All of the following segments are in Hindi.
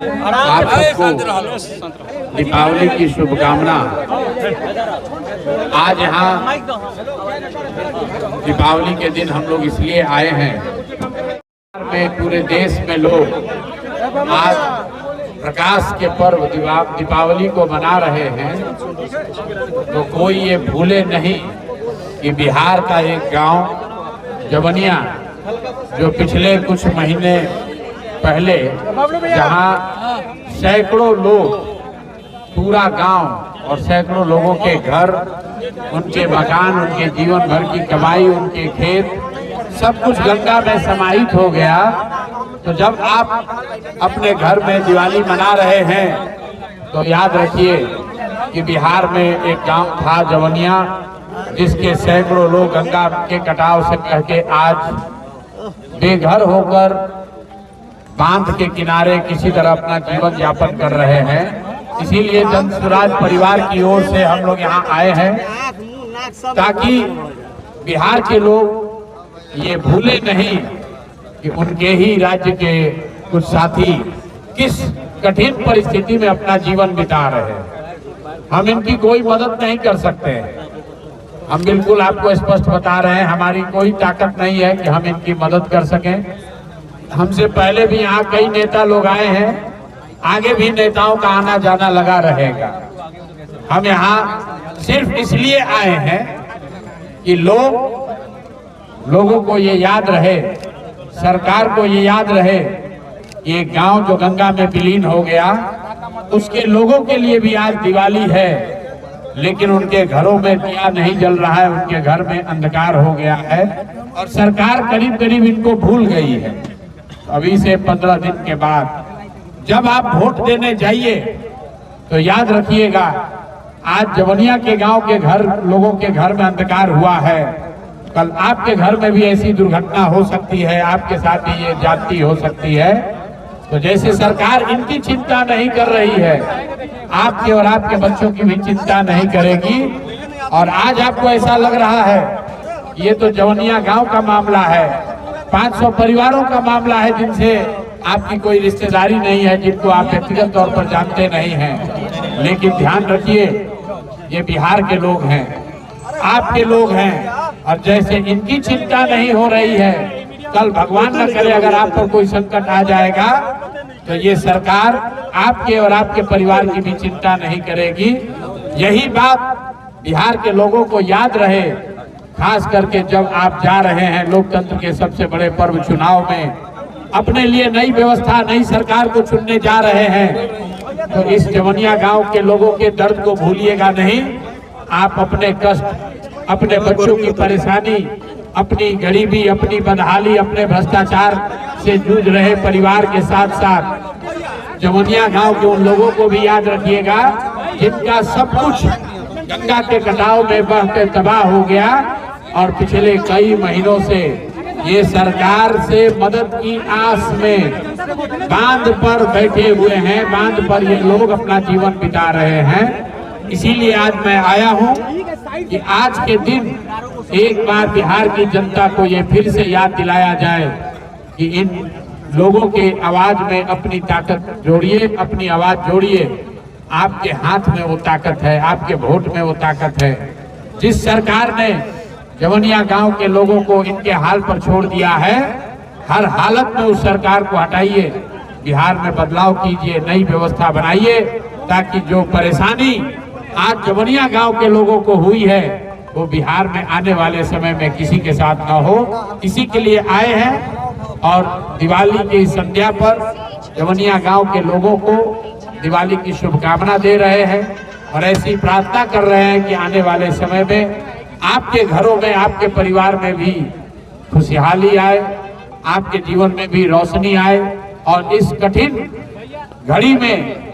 आप सबको दीपावली की शुभकामना। आज यहाँ दीपावली के दिन हम लोग इसलिए आए हैं, में पूरे देश में लोग आज प्रकाश के पर्व दीपावली को मना रहे हैं, तो कोई ये भूले नहीं कि बिहार का एक गांव जवनिया, जो पिछले कुछ महीने पहले जहां सैकड़ों लोग, पूरा गांव और सैकड़ों लोगों के घर, उनके मकान, उनके जीवन भर की कमाई, उनके खेत, सब कुछ गंगा में समाहित हो गया। तो जब आप अपने घर में दिवाली मना रहे हैं तो याद रखिए कि बिहार में एक गांव था जवनिया, जिसके सैकड़ों लोग गंगा के कटाव से कह के आज बेघर होकर बांध के किनारे किसी तरह अपना जीवन यापन कर रहे हैं। इसीलिए जन स्वराज परिवार की ओर से हम लोग यहाँ आए हैं, ताकि बिहार के लोग ये भूले नहीं कि उनके ही राज्य के कुछ साथी किस कठिन परिस्थिति में अपना जीवन बिता रहे हैं। हम इनकी कोई मदद नहीं कर सकते। हम बिल्कुल आपको स्पष्ट बता रहे हैं, हमारी कोई ताकत नहीं है कि हम इनकी मदद कर सकें। हमसे पहले भी यहाँ कई नेता लोग आए हैं, आगे भी नेताओं का आना जाना लगा रहेगा। हम यहाँ सिर्फ इसलिए आए हैं कि लोगों को ये याद रहे, सरकार को ये याद रहे, ये गांव जो गंगा में विलीन हो गया, उसके लोगों के लिए भी आज दिवाली है, लेकिन उनके घरों में दिया नहीं जल रहा है, उनके घर में अंधकार हो गया है और सरकार करीब करीब इनको भूल गई है। अभी से 15 दिन के बाद जब आप वोट देने जाइए तो याद रखिएगा, आज जवनिया के गांव के घर, लोगों के घर में अंधकार हुआ है, कल आपके घर में भी ऐसी दुर्घटना हो सकती है, आपके साथ भी ये जाति हो सकती है। तो जैसे सरकार इनकी चिंता नहीं कर रही है, आपके और आपके बच्चों की भी चिंता नहीं करेगी। और आज आपको ऐसा लग रहा है ये तो जवनिया गांव का मामला है, 500 परिवारों का मामला है जिनसे आपकी कोई रिश्तेदारी नहीं है, जिनको आप व्यक्तिगत तौर पर जानते नहीं हैं। लेकिन ध्यान रखिए, ये बिहार के लोग हैं, आपके लोग हैं, और जैसे इनकी चिंता नहीं हो रही है, कल भगवान न करे अगर आप पर कोई संकट आ जाएगा तो ये सरकार आपके और आपके परिवार की भी चिंता नहीं करेगी। यही बात बिहार के लोगों को याद रहे, खास करके जब आप जा रहे हैं लोकतंत्र के सबसे बड़े पर्व चुनाव में, अपने लिए नई व्यवस्था, नई सरकार को चुनने जा रहे हैं। तो इस जवनिया गांव के लोगों के दर्द को भूलिएगा नहीं। आप अपने कष्ट, अपने बच्चों की परेशानी, अपनी गरीबी, अपनी बदहाली, अपने भ्रष्टाचार से जूझ रहे परिवार के साथ साथ जवनिया गांव के उन लोगों को भी याद रखिएगा जिनका सब कुछ गंगा के कटाव में बह के तबाह हो गया और पिछले कई महीनों से ये सरकार से मदद की आस में बांध पर बैठे हुए हैं, बांध पर ये लोग अपना जीवन बिता रहे हैं। इसीलिए आज मैं आया हूं कि आज के दिन एक बार बिहार की जनता को ये फिर से याद दिलाया जाए कि इन लोगों के आवाज में अपनी ताकत जोड़िए, अपनी आवाज जोड़िए। आपके हाथ में वो ताकत है, आपके वोट में वो ताकत है। जिस सरकार ने जवनिया गांव के लोगों को इनके हाल पर छोड़ दिया है, हर हालत में उस सरकार को हटाइए, बिहार में बदलाव कीजिए, नई व्यवस्था बनाइए, ताकि जो परेशानी आज जवनिया गांव के लोगों को हुई है वो बिहार में आने वाले समय में किसी के साथ न हो। इसी के लिए आए हैं और दिवाली की संध्या पर जवनिया गांव के लोगों को दिवाली की शुभकामना दे रहे हैं और ऐसी प्रार्थना कर रहे हैं कि आने वाले समय में आपके घरों में, आपके परिवार में भी खुशहाली आए, आपके जीवन में भी रोशनी आए और इस कठिन घड़ी में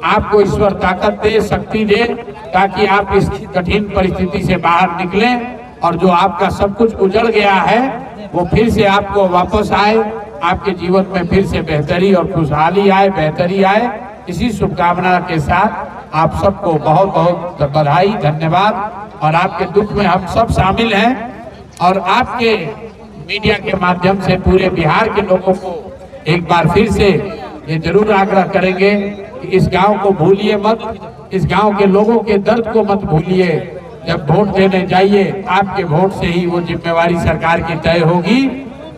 आपको ईश्वर ताकत दे, शक्ति दे, ताकि आप इस कठिन परिस्थिति से बाहर निकलें और जो आपका सब कुछ उजड़ गया है वो फिर से आपको वापस आए, आपके जीवन में फिर से बेहतरी और खुशहाली आए, बेहतरी आए। इसी शुभकामना के साथ आप सबको बहुत बहुत बधाई, धन्यवाद। और आपके दुख में हम सब शामिल हैं और आपके मीडिया के माध्यम से पूरे बिहार के लोगों को एक बार फिर से ये जरूर आग्रह करेंगे कि इस गांव को भूलिए मत, इस गांव के लोगों के दर्द को मत भूलिए। जब वोट देने जाइए, आपके वोट से ही वो जिम्मेवारी सरकार की तय होगी।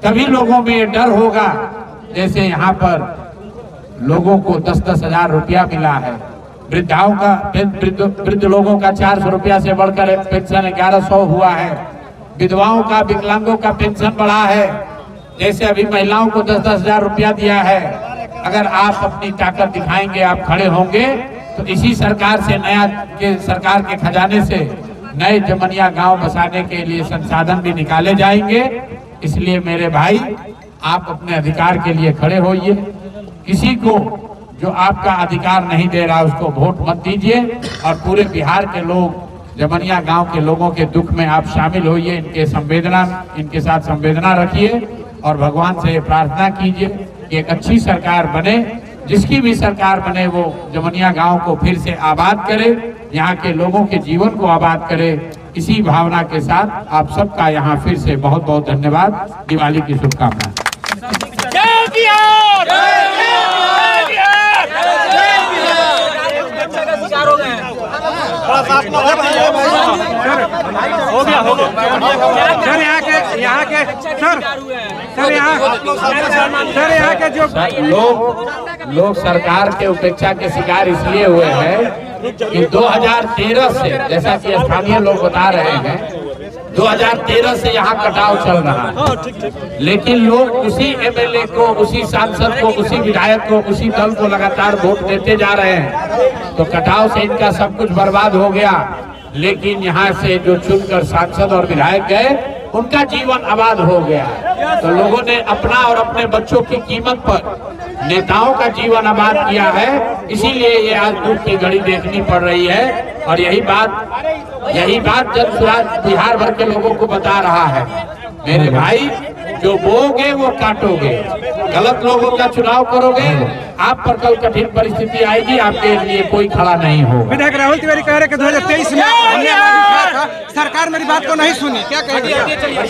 तभी लोगों में ये डर होगा। जैसे यहाँ पर लोगों को 10-10 हजार रुपया मिला है, वृद्धाओं का वृद्ध लोगों का 400 रुपया से बढ़कर पेंशन 1100 हुआ है, विधवाओं का, विकलांगों का पेंशन बढ़ा है। जैसे अभी महिलाओं को 10-10 हजार रुपया दिया है। अगर आप अपनी ताकत दिखाएंगे, आप खड़े होंगे, तो इसी सरकार से सरकार के खजाने से नए जमनिया गांव बसाने के लिए संसाधन भी निकाले जाएंगे। इसलिए मेरे भाई, आप अपने अधिकार के लिए खड़े होइए। किसी को जो आपका अधिकार नहीं दे रहा उसको वोट मत दीजिए। और पूरे बिहार के लोग, जमनिया गांव के लोगों के दुख में आप शामिल होइए, इनके साथ संवेदना रखिए और भगवान से प्रार्थना कीजिए कि एक अच्छी सरकार बने। जिसकी भी सरकार बने वो जमनिया गांव को फिर से आबाद करे, यहाँ के लोगों के जीवन को आबाद करे। इसी भावना के साथ आप सबका यहाँ फिर से बहुत बहुत धन्यवाद। दिवाली की शुभकामनाएं। यहाँ के जो लोग सरकार के उपेक्षा के शिकार इसलिए हुए हैं कि 2013 से, जैसा कि स्थानीय लोग बता रहे हैं, 2013 से यहाँ कटाव चल रहा है। लेकिन लोग उसी एमएलए को, उसी सांसद को, उसी विधायक को, उसी दल को लगातार वोट देते जा रहे हैं। तो कटाव से इनका सब कुछ बर्बाद हो गया। लेकिन यहाँ से जो चुनकर सांसद और विधायक गए, उनका जीवन आबाद हो गया। तो लोगों ने अपना और अपने बच्चों की कीमत पर नेताओं का जीवन आबाद किया है। इसीलिए ये आज दुख की घड़ी देखनी पड़ रही है। और यही बात जन स्वराज बिहार भर के लोगों को बता रहा है। मेरे भाई, जो बोओगे वो काटोगे। गलत लोगों का चुनाव करोगे, आप पर कल कठिन परिस्थिति आएगी, आपके लिए कोई खड़ा नहीं होगा। विधायक राहुल तिवारी कह रहे कि 2023 में सरकार मेरी बात को नहीं सुनी, क्या कहेंगे?